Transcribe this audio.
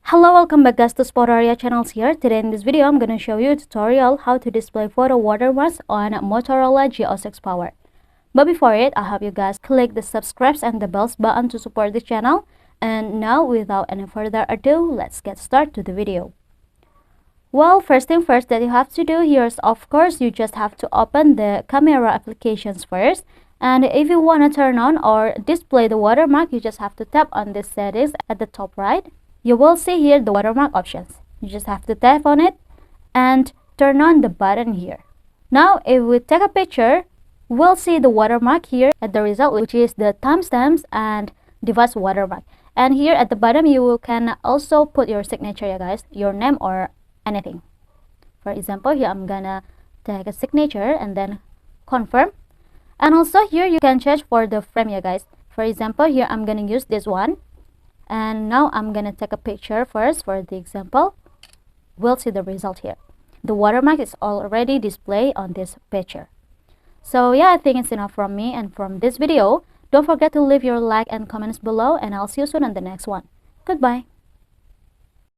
Hello, welcome back guys to Spotaria channels here. Today in this video, I'm going to show you a tutorial how to display photo watermarks on Motorola G06 Power. But before it, I hope you guys click the subscribe and the bells button to support this channel. And now, without any further ado, let's get started to the video. Well, first thing first that you have to do here is, of course, you just have to open the camera applications first. And if you want to turn on or display the watermark, you just have to tap on this settings at the top right. You will see here the watermark options. You just have to tap on it and turn on the button here. Now, if we take a picture, we'll see the watermark here at the result, which is the timestamps and device watermark. And here at the bottom, you can also put your signature, yeah guys, your name or anything. For example, here I'm gonna take a signature and then confirm. And also here you can change for the frame, yeah guys. For example, here I'm gonna use this one. And now I'm gonna take a picture first for the example. We'll see the result here. The watermark is already displayed on this picture. So yeah, I think it's enough from me and from this video. Don't forget to leave your like and comments below, and I'll see you soon on the next one. Goodbye.